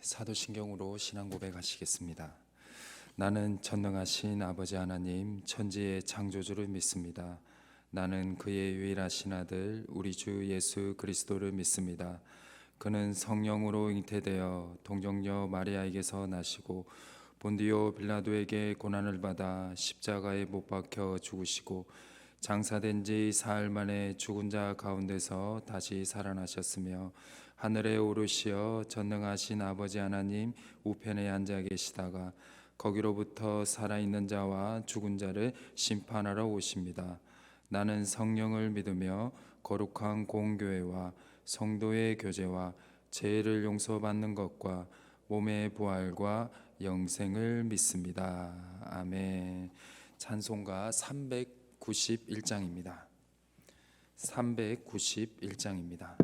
사도신경으로 신앙 고백하시겠습니다. 나는 전능하신 아버지 하나님 천지의 창조주를 믿습니다. 나는 그의 유일하신 아들 우리 주 예수 그리스도를 믿습니다. 그는 성령으로 잉태되어 동정녀 마리아에게서 나시고 본디오 빌라도에게 고난을 받아 십자가에 못 박혀 죽으시고 장사된 지 사흘 만에 죽은 자 가운데서 다시 살아나셨으며 하늘에 오르시어 전능하신 아버지 하나님 우편에 앉아 계시다가 거기로부터 살아있는 자와 죽은 자를 심판하러 오십니다. 나는 성령을 믿으며 거룩한 공교회와 성도의 교제와 죄를 용서받는 것과 몸의 부활과 영생을 믿습니다. 아멘. 찬송가 391장입니다. 391장입니다.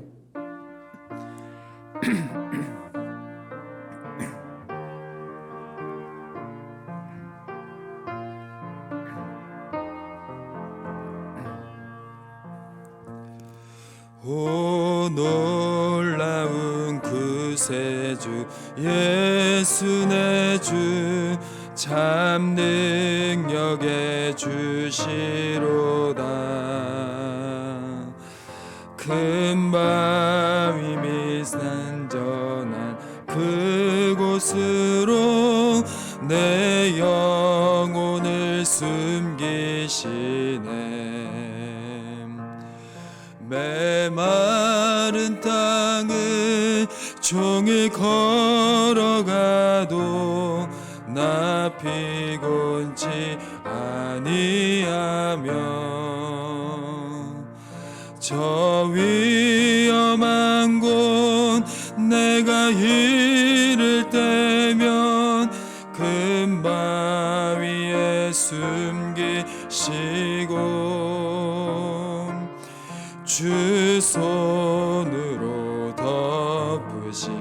오 놀라운 구세주 예수 내 주 참 능력의 주시로다. 큰 바위 및 산전한 그곳으로 내 영혼을 숨기시네. 메마른 땅을 종일 걸어가도 나 피곤치 아니하며 저 위험한 곳 내가 이를 때면 큰 바위에 숨기시고 주 손으로 덮으시네.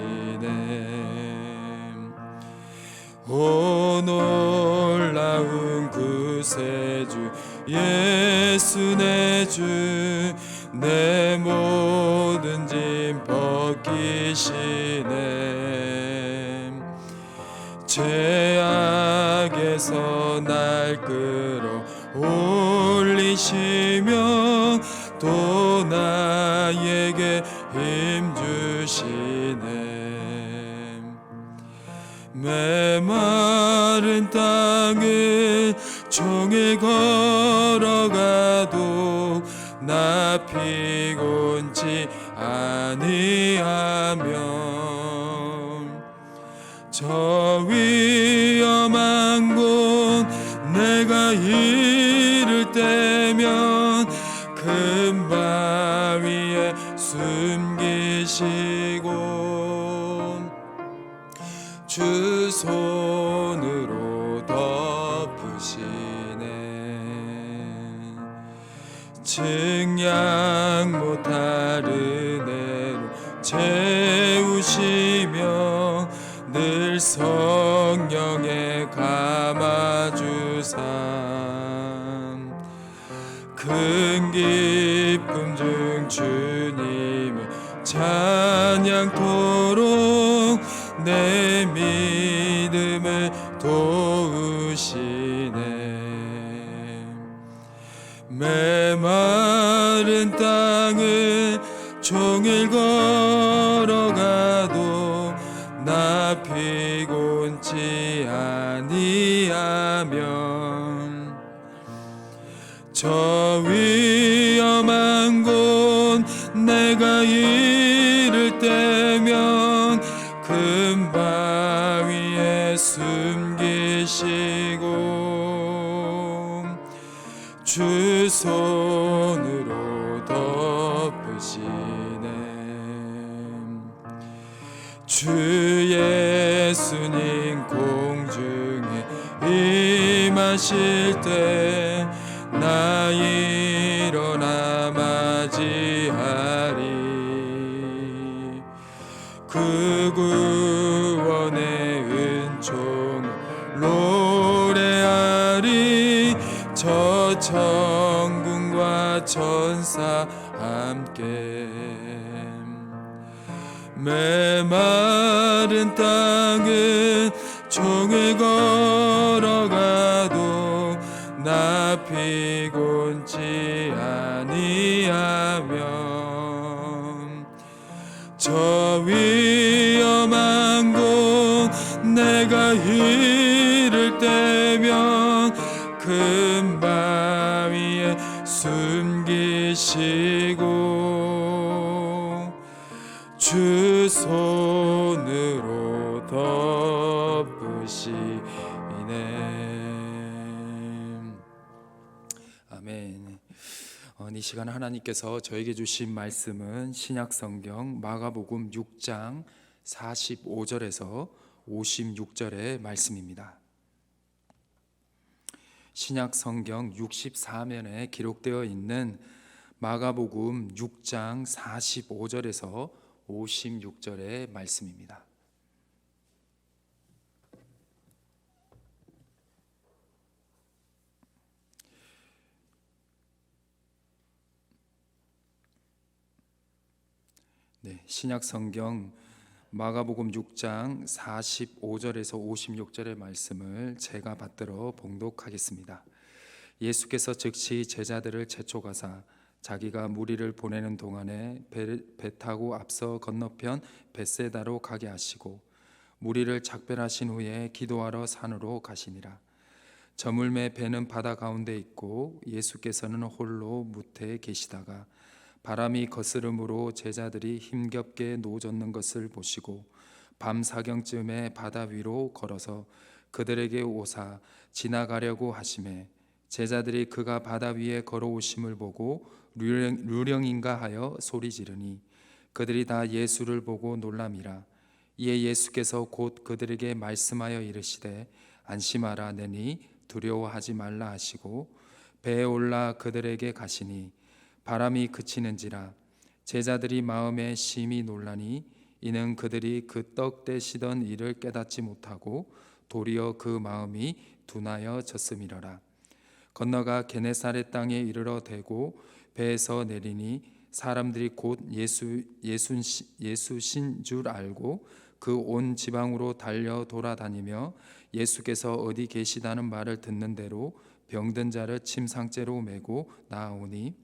오 놀라운 구세주 예수 내 주 내 모든 짐 벗기시네. 죄악에서 날 끌어 올리시며 또 나에게 힘 주시네. 메마른 땅을 종일 걸어가도 나 피곤치 아니하며 저 위험한 곳 내가 이를 때면 큰 바위에 숨기시고 주 손으로 덮으시네. 증량 못할 은혜로 채우시며 늘 성령에 감아주사 큰 기쁨 중 주님을 찬양토록 내 믿음을 도우시네. 메마른 땅을 종일 걸어가도 나 피곤치 아니하면 저 위험한 곳 내가 이를 때면 큰 바위에 숨기시고 주 손으로 덮으시네. 주 예수님 공중에 임하실 때 나 일어나 맞이하리. 그 구원의 은총을 노래하리. 저 천군과 천사 함께 메마른 땅은 종일 걸어가도 나 피곤치 아니하며 저 위험한 곳 내가 이를 때면 큰 바위에 숨기시고 주 손으로 덮으시네. 아멘. 이 시간 하나님께서 저에게 주신 말씀은 신약성경 마가복음 6장 45절에서 56절의 말씀입니다. 신약성경 64면에 기록되어 있는 마가복음 6장 45절에서 56절의 말씀입니다. 네, 신약성경 마가복음 6장 45절에서 56절의 말씀을 제가 받들어 봉독하겠습니다. 예수께서 즉시 제자들을 재촉하사 자기가 무리를 보내는 동안에 배 타고 앞서 건너편 벳세다로 가게 하시고 무리를 작별하신 후에 기도하러 산으로 가시니라. 저물매 배는 바다 가운데 있고 예수께서는 홀로 무태에 계시다가 바람이 거스름으로 제자들이 힘겹게 노젓는 것을 보시고 밤 사경쯤에 바다 위로 걸어서 그들에게 오사 지나가려고 하시매 제자들이 그가 바다 위에 걸어오심을 보고 루령인가 하여 소리 지르니 그들이 다 예수를 보고 놀람이라. 이에 예수께서 곧 그들에게 말씀하여 이르시되 안심하라 내니 두려워하지 말라 하시고 배에 올라 그들에게 가시니 바람이 그치는지라. 제자들이 마음에 심히 놀라니 이는 그들이 그 떡 떼시던 일을 깨닫지 못하고 도리어 그 마음이 둔하여 졌음이러라. 건너가 게네사렛 땅에 이르러 대고 배에서 내리니 사람들이 곧 예수신 줄 알고 그 온 지방으로 달려 돌아다니며 예수께서 어디 계시다는 말을 듣는 대로 병든 자를 침상째로 메고 나아오니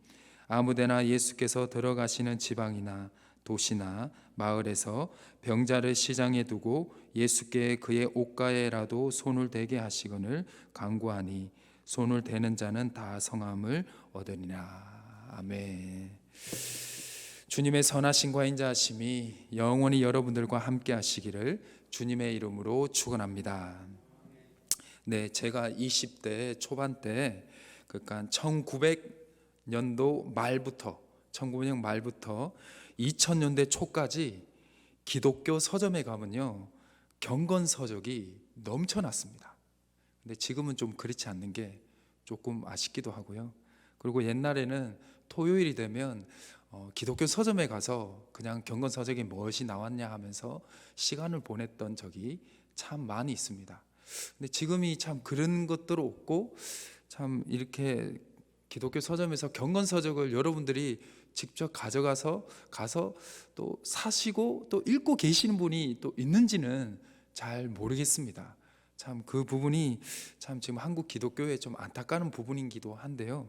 아무데나 예수께서 들어가시는 지방이나 도시나 마을에서 병자를 시장에 두고 예수께 그의 옷가에라도 손을 대게 하시거늘 간구하니 손을 대는 자는 다 성함을 얻으리라. 아멘. 주님의 선하심과 인자하심이 영원히 여러분들과 함께 하시기를 주님의 이름으로 축원합니다. 네, 제가 20대 초반 때 그러니까 1900년도 말부터 1900년 말부터 2000년대 초까지 기독교 서점에 가면요 경건 서적이 넘쳐났습니다. 근데 지금은 좀 그렇지 않는 게 조금 아쉽기도 하고요. 그리고 옛날에는 토요일이 되면 기독교 서점에 가서 그냥 경건 서적이 무엇이 나왔냐 하면서 시간을 보냈던 적이 참 많이 있습니다. 근데 지금이 참 그런 것도 없고 참 이렇게 기독교 서점에서 경건 서적을 여러분들이 직접 가서 또 사시고 또 읽고 계시는 분이 또 있는지는 잘 모르겠습니다. 참 그 부분이 참 지금 한국 기독교에 좀 안타까운 부분이기도 한데요.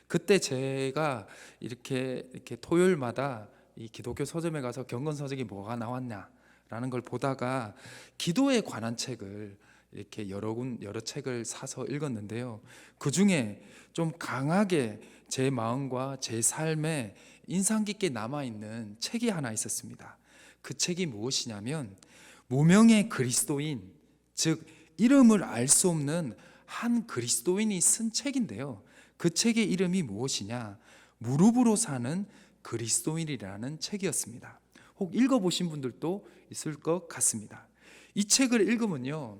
그때 제가 이렇게 토요일마다 이 기독교 서점에 가서 경건 서적이 뭐가 나왔냐라는 걸 보다가 기도에 관한 책을 이렇게 여러 책을 사서 읽었는데요. 그 중에 좀 강하게 제 마음과 제 삶에 인상 깊게 남아있는 책이 하나 있었습니다. 그 책이 무엇이냐면 무명의 그리스도인, 즉 이름을 알 수 없는 한 그리스도인이 쓴 책인데요. 그 책의 이름이 무엇이냐? 무릎으로 사는 그리스도인이라는 책이었습니다. 혹 읽어보신 분들도 있을 것 같습니다. 이 책을 읽으면요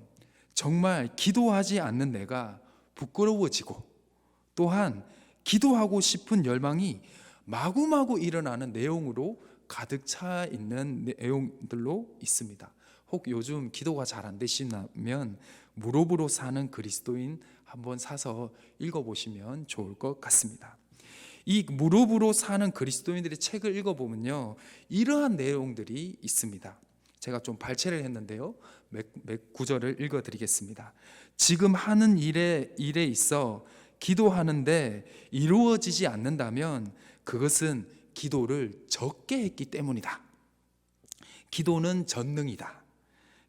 정말 기도하지 않는 내가 부끄러워지고 또한 기도하고 싶은 열망이 마구마구 일어나는 내용으로 가득 차 있는 내용들로 있습니다. 혹 요즘 기도가 잘 안 되시면 무릎으로 사는 그리스도인 한번 사서 읽어보시면 좋을 것 같습니다. 이 무릎으로 사는 그리스도인들의 책을 읽어보면요, 이러한 내용들이 있습니다. 제가 좀 발췌를 했는데요, 몇 구절을 읽어드리겠습니다. 지금 하는 일에 있어 기도하는데 이루어지지 않는다면 그것은 기도를 적게 했기 때문이다. 기도는 전능이다.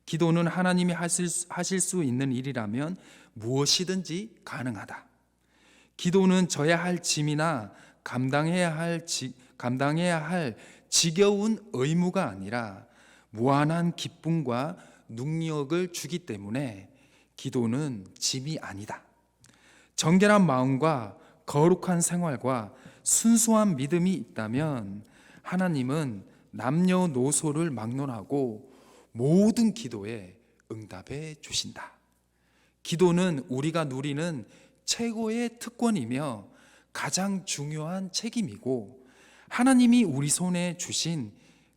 기도는 하나님이 하실 수 있는 일이라면 무엇이든지 가능하다. 기도는 져야 할 짐이나 감당해야 할 지겨운 의무가 아니라 무한한 기쁨과 능력을 주기 때문에 기도는 짐이 아니다. 정결한 마음과 거룩한 생활과 순수한 믿음이 있다면 하나님은 남녀노소를 막론하고 모든 기도에 응답해 주신다. 기도는 우리가 누리는 최고의 특권이며 가장 중요한 책임이고 하나님이 우리 손에 주신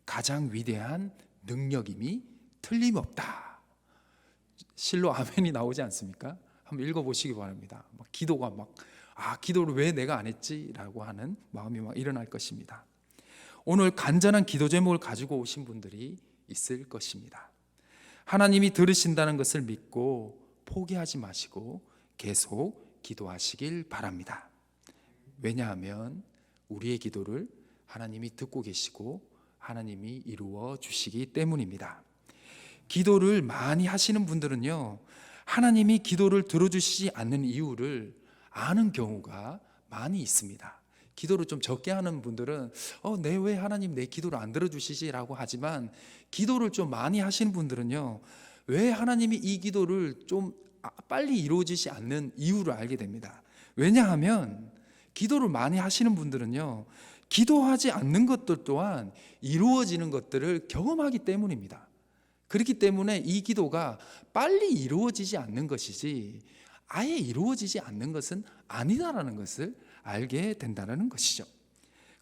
가장 위대한 능력임이 틀림없다. 실로 아멘이 나오지 않습니까? 한번 읽어보시기 바랍니다. 기도가 기도를 왜 내가 안 했지? 라고 하는 마음이 일어날 것입니다. 오늘 간절한 기도 제목을 가지고 오신 분들이 있을 것입니다. 하나님이 들으신다는 것을 믿고 포기하지 마시고 계속 기도하시길 바랍니다. 왜냐하면 우리의 기도를 하나님이 듣고 계시고 하나님이 이루어 주시기 때문입니다. 기도를 많이 하시는 분들은요, 하나님이 기도를 들어주시지 않는 이유를 아는 경우가 많이 있습니다. 기도를 좀 적게 하는 분들은 왜 하나님 내 기도를 안 들어주시지? 라고 하지만 기도를 좀 많이 하시는 분들은요, 왜 하나님이 이 기도를 좀 빨리 이루어지지 않는 이유를 알게 됩니다. 왜냐하면 기도를 많이 하시는 분들은요, 기도하지 않는 것들 또한 이루어지는 것들을 경험하기 때문입니다. 그렇기 때문에 이 기도가 빨리 이루어지지 않는 것이지 아예 이루어지지 않는 것은 아니다라는 것을 알게 된다는 것이죠.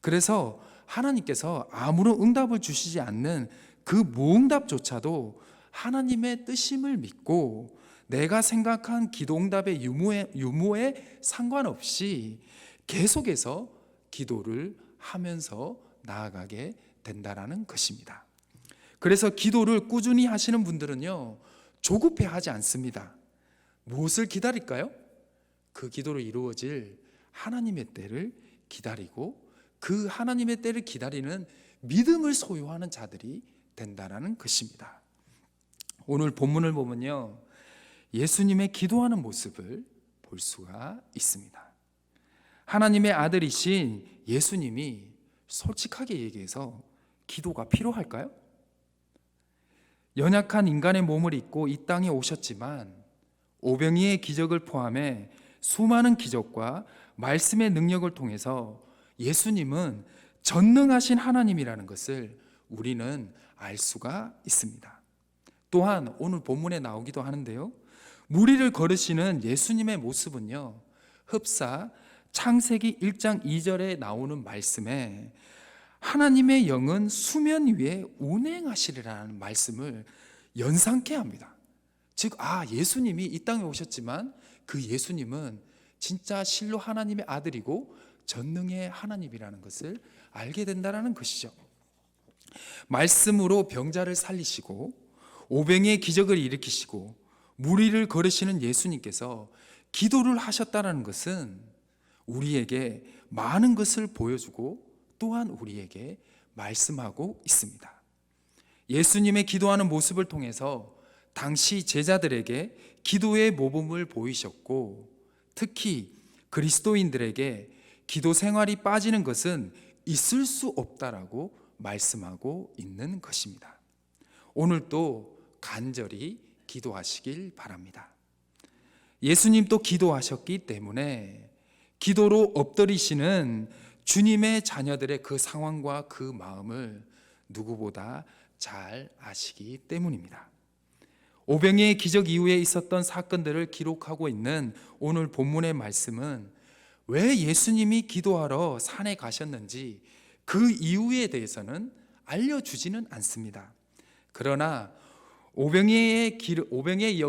그래서 하나님께서 아무런 응답을 주시지 않는 그 무응답조차도 하나님의 뜻임을 믿고 내가 생각한 기도응답의 유무에 상관없이 계속해서 기도를 하면서 나아가게 된다라는 것입니다. 그래서 기도를 꾸준히 하시는 분들은요, 조급해하지 않습니다. 무엇을 기다릴까요? 그 기도로 이루어질 하나님의 때를 기다리고 그 하나님의 때를 기다리는 믿음을 소유하는 자들이 된다라는 것입니다. 오늘 본문을 보면요, 예수님의 기도하는 모습을 볼 수가 있습니다. 하나님의 아들이신 예수님이 솔직하게 얘기해서 기도가 필요할까요? 연약한 인간의 몸을 입고 이 땅에 오셨지만 오병이의 기적을 포함해 수많은 기적과 말씀의 능력을 통해서 예수님은 전능하신 하나님이라는 것을 우리는 알 수가 있습니다. 또한 오늘 본문에 나오기도 하는데요, 무리를 걸으시는 예수님의 모습은요, 흡사 창세기 1장 2절에 나오는 말씀에 하나님의 영은 수면 위에 운행하시리라는 말씀을 연상케 합니다. 즉, 예수님이 이 땅에 오셨지만 그 예수님은 진짜 실로 하나님의 아들이고 전능의 하나님이라는 것을 알게 된다는 것이죠. 말씀으로 병자를 살리시고 오병이의 기적을 일으키시고 무리를 걸으시는 예수님께서 기도를 하셨다는 것은 우리에게 많은 것을 보여주고 또한 우리에게 말씀하고 있습니다. 예수님의 기도하는 모습을 통해서 당시 제자들에게 기도의 모범을 보이셨고 특히 그리스도인들에게 기도 생활이 빠지는 것은 있을 수 없다라고 말씀하고 있는 것입니다. 오늘도 간절히 기도하시길 바랍니다. 예수님도 기도하셨기 때문에 기도로 엎드리시는 주님의 자녀들의 그 상황과 그 마음을 누구보다 잘 아시기 때문입니다. 오병이의 기적 이후에 있었던 사건들을 기록하고 있는 오늘 본문의 말씀은 왜 예수님이 기도하러 산에 가셨는지 그 이유에 대해서는 알려주지는 않습니다. 그러나 오병이의 기적의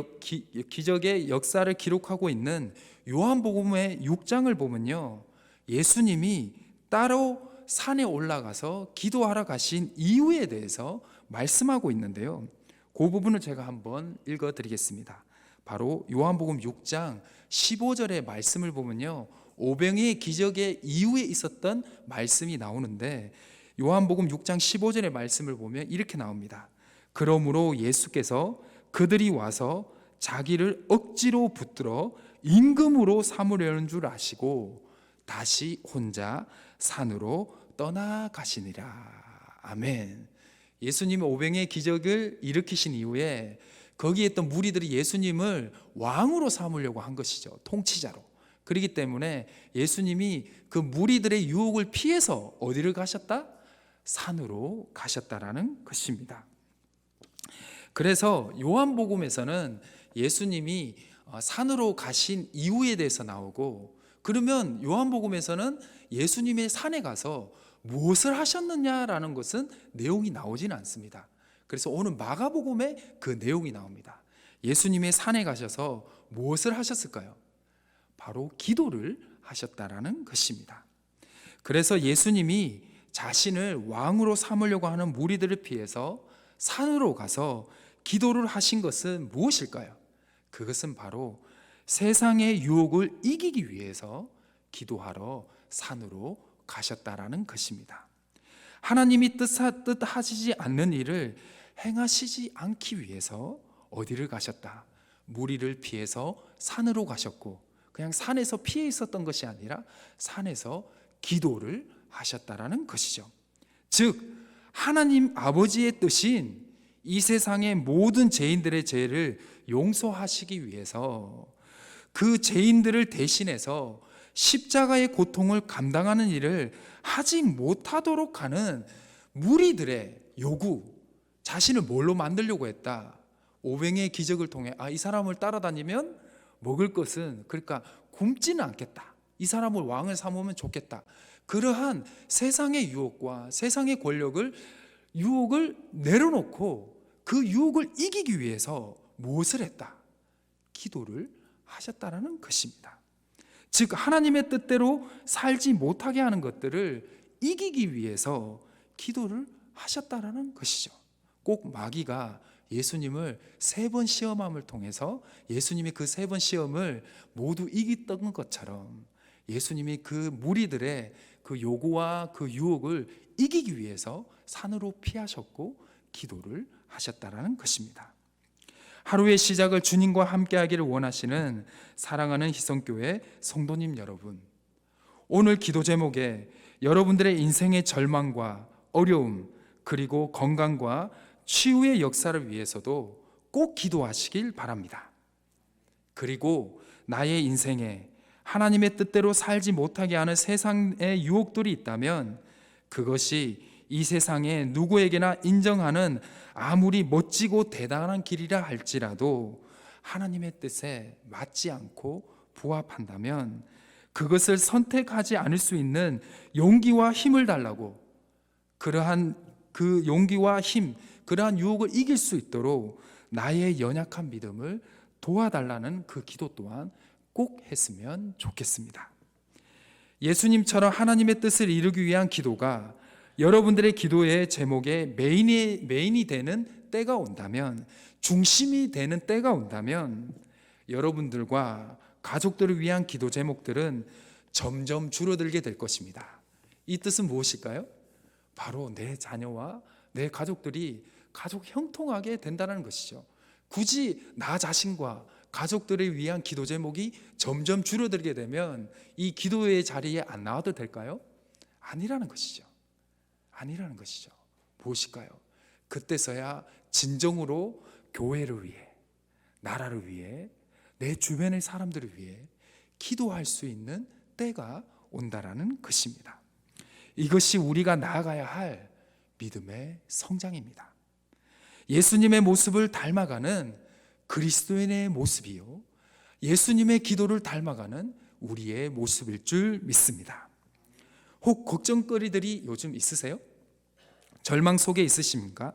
역사를 기록하고 있는 요한복음의 6장을 보면요, 예수님이 따로 산에 올라가서 기도하러 가신 이유에 대해서 말씀하고 있는데요. 그 부분을 제가 한번 읽어드리겠습니다. 바로 요한복음 6장 15절의 말씀을 보면요, 오병이의 기적의 이후에 있었던 말씀이 나오는데, 요한복음 6장 15절의 말씀을 보면 이렇게 나옵니다. 그러므로 예수께서 그들이 와서 자기를 억지로 붙들어 임금으로 삼으려는 줄 아시고 다시 혼자 산으로 떠나가시니라. 아멘. 예수님이 오병이의 기적을 일으키신 이후에 거기에 있던 무리들이 예수님을 왕으로 삼으려고 한 것이죠. 통치자로. 그렇기 때문에 예수님이 그 무리들의 유혹을 피해서 어디를 가셨다? 산으로 가셨다라는 것입니다. 그래서 요한복음에서는 예수님이 산으로 가신 이유에 대해서 나오고, 그러면 요한복음에서는 예수님의 산에 가서 무엇을 하셨느냐라는 것은 내용이 나오지는 않습니다. 그래서 오늘 마가복음에 그 내용이 나옵니다. 예수님의 산에 가셔서 무엇을 하셨을까요? 바로 기도를 하셨다라는 것입니다. 그래서 예수님이 자신을 왕으로 삼으려고 하는 무리들을 피해서 산으로 가서 기도를 하신 것은 무엇일까요? 그것은 바로 세상의 유혹을 이기기 위해서 기도하러 산으로 가셨다라는 것입니다. 하나님이 뜻하시지 않는 일을 행하시지 않기 위해서 어디를 가셨다? 무리를 피해서 산으로 가셨고, 그냥 산에서 피해 있었던 것이 아니라 산에서 기도를 하셨다라는 것이죠. 즉 하나님 아버지의 뜻인 이 세상의 모든 죄인들의 죄를 용서하시기 위해서 그 죄인들을 대신해서 십자가의 고통을 감당하는 일을 하지 못하도록 하는 무리들의 요구, 자신을 뭘로 만들려고 했다? 오병이의 기적을 통해 이 사람을 따라다니면 먹을 것은, 그러니까 굶지는 않겠다, 이 사람을 왕을 삼으면 좋겠다, 그러한 세상의 유혹과 세상의 유혹을 내려놓고 그 유혹을 이기기 위해서 무엇을 했다? 기도를 하셨다라는 것입니다. 즉 하나님의 뜻대로 살지 못하게 하는 것들을 이기기 위해서 기도를 하셨다라는 것이죠. 꼭 마귀가 예수님을 3번 시험함을 통해서 예수님이 그 3번 시험을 모두 이겼던 것처럼 예수님이 그 무리들의 그 요구와 그 유혹을 이기기 위해서 산으로 피하셨고 기도를 하셨다라는 것입니다. 하루의 시작을 주님과 함께 하기를 원하시는 사랑하는 희성교회 성도님 여러분, 오늘 기도 제목에 여러분들의 인생의 절망과 어려움, 그리고 건강과 치유의 역사를 위해서도 꼭 기도하시길 바랍니다. 그리고 나의 인생에 하나님의 뜻대로 살지 못하게 하는 세상의 유혹들이 있다면 그것이 이 세상에 누구에게나 인정하는 아무리 멋지고 대단한 길이라 할지라도 하나님의 뜻에 맞지 않고 부합한다면 그것을 선택하지 않을 수 있는 용기와 힘을 달라고, 그러한 그 용기와 힘, 그러한 유혹을 이길 수 있도록 나의 연약한 믿음을 도와달라는 그 기도 또한 꼭 했으면 좋겠습니다. 예수님처럼 하나님의 뜻을 이루기 위한 기도가 여러분들의 기도의 제목에 메인이 되는 때가 온다면, 중심이 되는 때가 온다면 여러분들과 가족들을 위한 기도 제목들은 점점 줄어들게 될 것입니다. 이 뜻은 무엇일까요? 바로 내 자녀와 내 가족들이 가족 형통하게 된다는 것이죠. 굳이 나 자신과 가족들을 위한 기도 제목이 점점 줄어들게 되면 이 기도의 자리에 안 나와도 될까요? 아니라는 것이죠. 아니라는 것이죠. 무엇일까요? 그때서야 진정으로 교회를 위해, 나라를 위해, 내 주변의 사람들을 위해 기도할 수 있는 때가 온다라는 것입니다. 이것이 우리가 나아가야 할 믿음의 성장입니다. 예수님의 모습을 닮아가는 그리스도인의 모습이요, 예수님의 기도를 닮아가는 우리의 모습일 줄 믿습니다. 혹 걱정거리들이 요즘 있으세요? 절망 속에 있으십니까?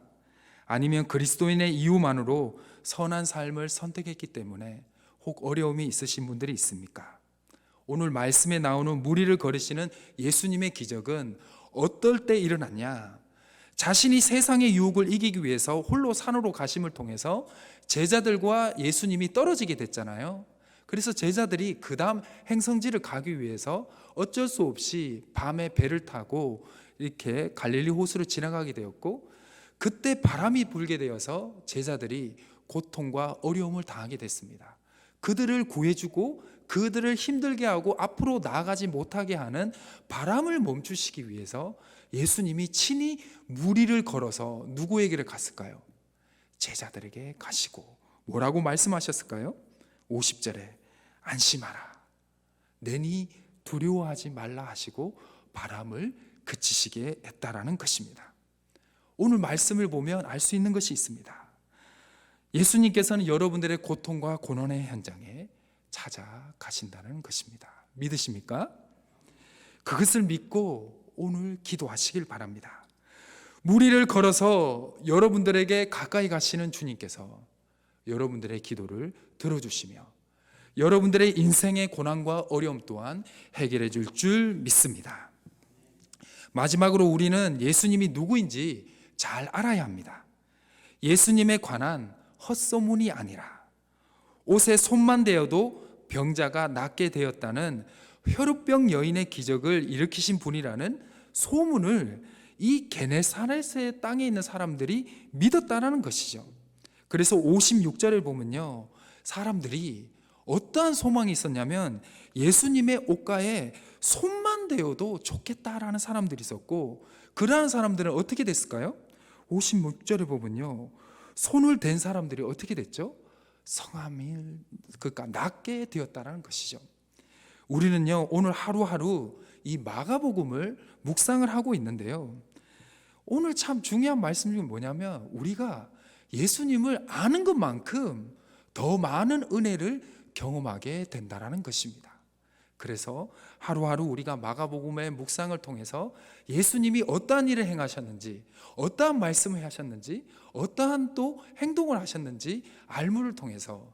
아니면 그리스도인의 이유만으로 선한 삶을 선택했기 때문에 혹 어려움이 있으신 분들이 있습니까? 오늘 말씀에 나오는 무리를 거르시는 예수님의 기적은 어떨 때 일어났냐? 자신이 세상의 유혹을 이기기 위해서 홀로 산으로 가심을 통해서 제자들과 예수님이 떨어지게 됐잖아요. 그래서 제자들이 그 다음 행성지를 가기 위해서 어쩔 수 없이 밤에 배를 타고 이렇게 갈릴리 호수를 지나가게 되었고, 그때 바람이 불게 되어서 제자들이 고통과 어려움을 당하게 됐습니다. 그들을 구해주고 그들을 힘들게 하고 앞으로 나아가지 못하게 하는 바람을 멈추시기 위해서 예수님이 친히 무리를 걸어서 누구에게를 갔을까요? 제자들에게 가시고 뭐라고 말씀하셨을까요? 50절에 안심하라, 내니 두려워하지 말라 하시고 바람을 그치시게 했다라는 것입니다. 오늘 말씀을 보면 알 수 있는 것이 있습니다. 예수님께서는 여러분들의 고통과 고난의 현장에 찾아가신다는 것입니다. 믿으십니까? 그것을 믿고 오늘 기도하시길 바랍니다. 무리를 걸어서 여러분들에게 가까이 가시는 주님께서 여러분들의 기도를 들어주시며 여러분들의 인생의 고난과 어려움 또한 해결해 줄 믿습니다. 마지막으로 우리는 예수님이 누구인지 잘 알아야 합니다. 예수님에 관한 헛소문이 아니라 옷에 손만 대어도 병자가 낫게 되었다는 혈우병 여인의 기적을 일으키신 분이라는 소문을 이 게네사렛의 땅에 있는 사람들이 믿었다는 것이죠. 그래서 56절을 보면요, 사람들이 어떠한 소망이 있었냐면 예수님의 옷가에 손만 대어도 좋겠다라는 사람들이 있었고, 그러한 사람들은 어떻게 됐을까요? 56절에 보면요, 손을 댄 사람들이 어떻게 됐죠? 성함이 그러니까 낫게 되었다는 것이죠. 우리는요, 오늘 하루하루 이 마가복음을 묵상을 하고 있는데요, 오늘 참 중요한 말씀 중에 뭐냐면 우리가 예수님을 아는 것만큼 더 많은 은혜를 경험하게 된다라는 것입니다. 그래서 하루하루 우리가 마가복음의 묵상을 통해서 예수님이 어떠한 일을 행하셨는지, 어떠한 말씀을 하셨는지, 어떠한 또 행동을 하셨는지 알무를 통해서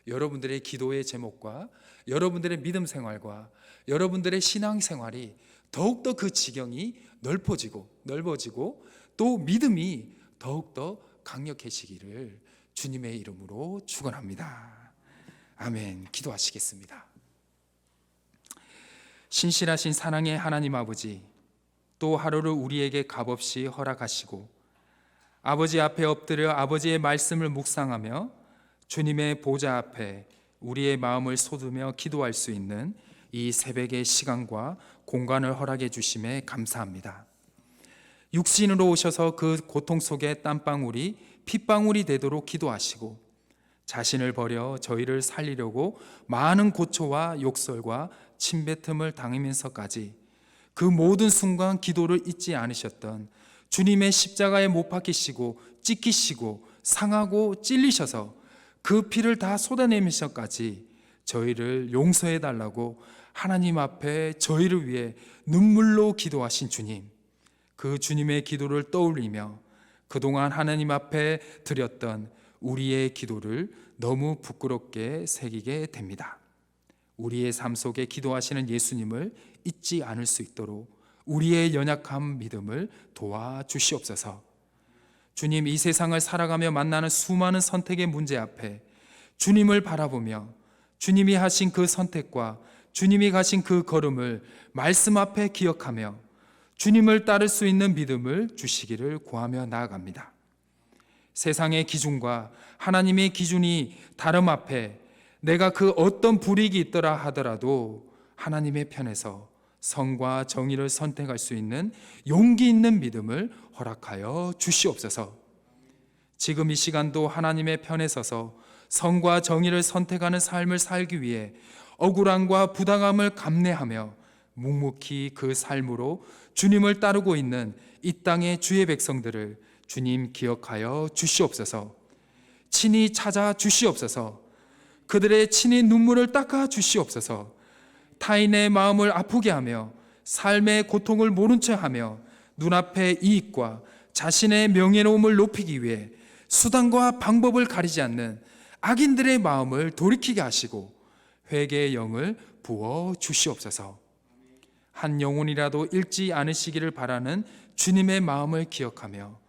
여러분들의 기도의 제목과 여러분들의 믿음 생활과 여러분들의 신앙 생활이 더욱더 그 지경이 넓어지고 또 믿음이 더욱더 강력해지기를 주님의 이름으로 축원합니다. 아멘. 기도하시겠습니다. 신실하신 사랑의 하나님 아버지, 또 하루를 우리에게 값없이 허락하시고 아버지 앞에 엎드려 아버지의 말씀을 묵상하며 주님의 보좌 앞에 우리의 마음을 쏟으며 기도할 수 있는 이 새벽의 시간과 공간을 허락해 주심에 감사합니다. 육신으로 오셔서 그 고통 속에 땀방울이 핏방울이 되도록 기도하시고 자신을 버려 저희를 살리려고 많은 고초와 욕설과 침뱉음을 당하면서까지 그 모든 순간 기도를 잊지 않으셨던 주님의 십자가에 못 박히시고 찢기시고 상하고 찔리셔서 그 피를 다 쏟아내면서까지 저희를 용서해 달라고 하나님 앞에 저희를 위해 눈물로 기도하신 주님, 그 주님의 기도를 떠올리며 그동안 하나님 앞에 드렸던 우리의 기도를 너무 부끄럽게 새기게 됩니다. 우리의 삶 속에 기도하시는 예수님을 잊지 않을 수 있도록 우리의 연약한 믿음을 도와주시옵소서. 주님, 이 세상을 살아가며 만나는 수많은 선택의 문제 앞에 주님을 바라보며 주님이 하신 그 선택과 주님이 가신 그 걸음을 말씀 앞에 기억하며 주님을 따를 수 있는 믿음을 주시기를 구하며 나아갑니다. 세상의 기준과 하나님의 기준이 다름 앞에 내가 그 어떤 불이익이 있더라 하더라도 하나님의 편에서 성과 정의를 선택할 수 있는 용기 있는 믿음을 허락하여 주시옵소서. 지금 이 시간도 하나님의 편에 서서 성과 정의를 선택하는 삶을 살기 위해 억울함과 부당함을 감내하며 묵묵히 그 삶으로 주님을 따르고 있는 이 땅의 주의 백성들을 주님 기억하여 주시옵소서. 친히 찾아 주시옵소서. 그들의 친히 눈물을 닦아 주시옵소서. 타인의 마음을 아프게 하며 삶의 고통을 모른 채 하며 눈앞의 이익과 자신의 명예로움을 높이기 위해 수단과 방법을 가리지 않는 악인들의 마음을 돌이키게 하시고 회개의 영을 부어 주시옵소서. 한 영혼이라도 잃지 않으시기를 바라는 주님의 마음을 기억하며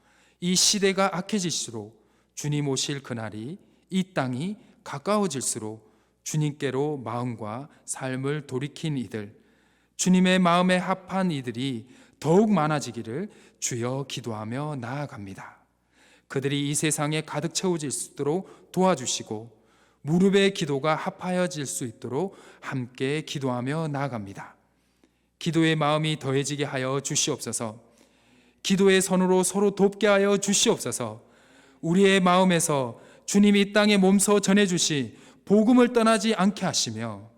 이 시대가 악해질수록 주님 오실 그날이 이 땅이 가까워질수록 주님께로 마음과 삶을 돌이킨 이들, 주님의 마음에 합한 이들이 더욱 많아지기를 주여 기도하며 나아갑니다. 그들이 이 세상에 가득 채워질 수 있도록 도와주시고 무릎의 기도가 합하여질 수 있도록 함께 기도하며 나아갑니다. 기도의 마음이 더해지게 하여 주시옵소서. 기도의 선으로 서로 돕게 하여 주시옵소서. 우리의 마음에서 주님이 이 땅에 몸소 전해주시 복음을 떠나지 않게 하시며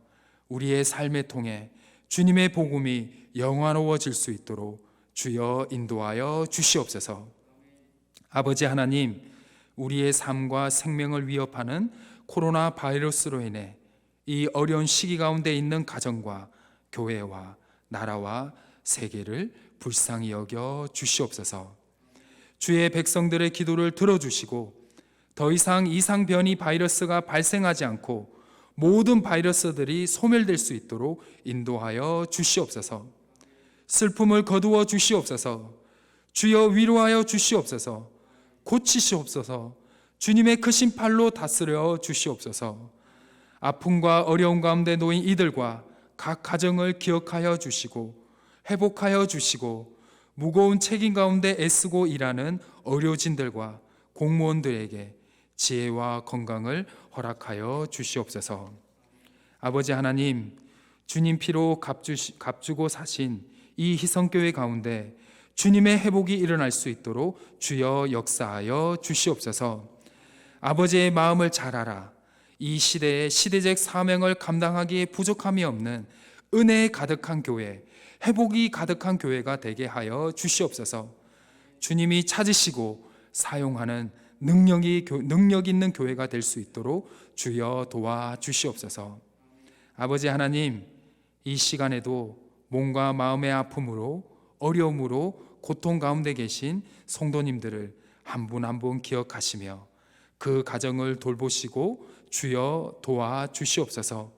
우리의 삶을 통해 주님의 복음이 영화로워질 수 있도록 주여 인도하여 주시옵소서. 아버지 하나님, 우리의 삶과 생명을 위협하는 코로나 바이러스로 인해 이 어려운 시기 가운데 있는 가정과 교회와 나라와 세계를 불쌍히 여겨 주시옵소서. 주의 백성들의 기도를 들어주시고 더 이상 이상 변이 바이러스가 발생하지 않고 모든 바이러스들이 소멸될 수 있도록 인도하여 주시옵소서. 슬픔을 거두어 주시옵소서. 주여 위로하여 주시옵소서. 고치시옵소서. 주님의 크신 팔로 다스려 주시옵소서. 아픔과 어려움 가운데 놓인 이들과 각 가정을 기억하여 주시고 회복하여 주시고 무거운 책임 가운데 애쓰고 일하는 의료진들과 공무원들에게 지혜와 건강을 허락하여 주시옵소서. 아버지 하나님, 주님 피로 값주고 사신 이 희성교회 가운데 주님의 회복이 일어날 수 있도록 주여 역사하여 주시옵소서. 아버지의 마음을 잘 알아 이 시대의 시대적 사명을 감당하기에 부족함이 없는 은혜에 가득한 교회, 회복이 가득한 교회가 되게 하여 주시옵소서. 주님이 찾으시고 사용하는 능력 있는 교회가 될 수 있도록 주여 도와 주시옵소서. 아버지 하나님, 이 시간에도 몸과 마음의 아픔으로 어려움으로 고통 가운데 계신 성도님들을 한 분 한 분 기억하시며 그 가정을 돌보시고 주여 도와 주시옵소서.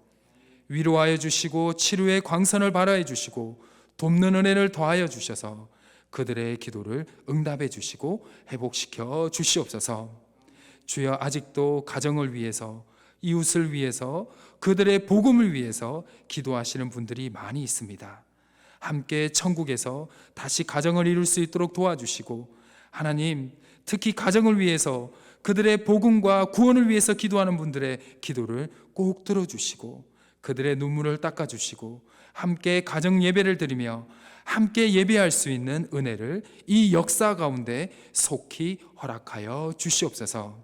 위로하여 주시고 치료의 광선을 발하여 주시고 돕는 은혜를 더하여 주셔서 그들의 기도를 응답해 주시고 회복시켜 주시옵소서. 주여 아직도 가정을 위해서 이웃을 위해서 그들의 복음을 위해서 기도하시는 분들이 많이 있습니다. 함께 천국에서 다시 가정을 이룰 수 있도록 도와주시고 하나님, 특히 가정을 위해서 그들의 복음과 구원을 위해서 기도하는 분들의 기도를 꼭 들어주시고 그들의 눈물을 닦아주시고 함께 가정 예배를 드리며 함께 예배할 수 있는 은혜를 이 역사 가운데 속히 허락하여 주시옵소서.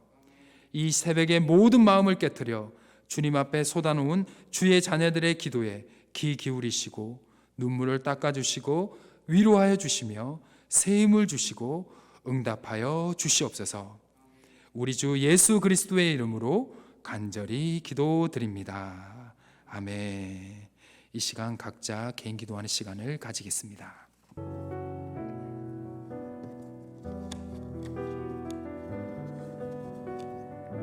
이 새벽에 모든 마음을 깨트려 주님 앞에 쏟아놓은 주의 자녀들의 기도에 귀 기울이시고 눈물을 닦아주시고 위로하여 주시며 새 힘을 주시고 응답하여 주시옵소서. 우리 주 예수 그리스도의 이름으로 간절히 기도드립니다. 아멘. 이 시간 각자 개인 기도하는 시간을 가지겠습니다.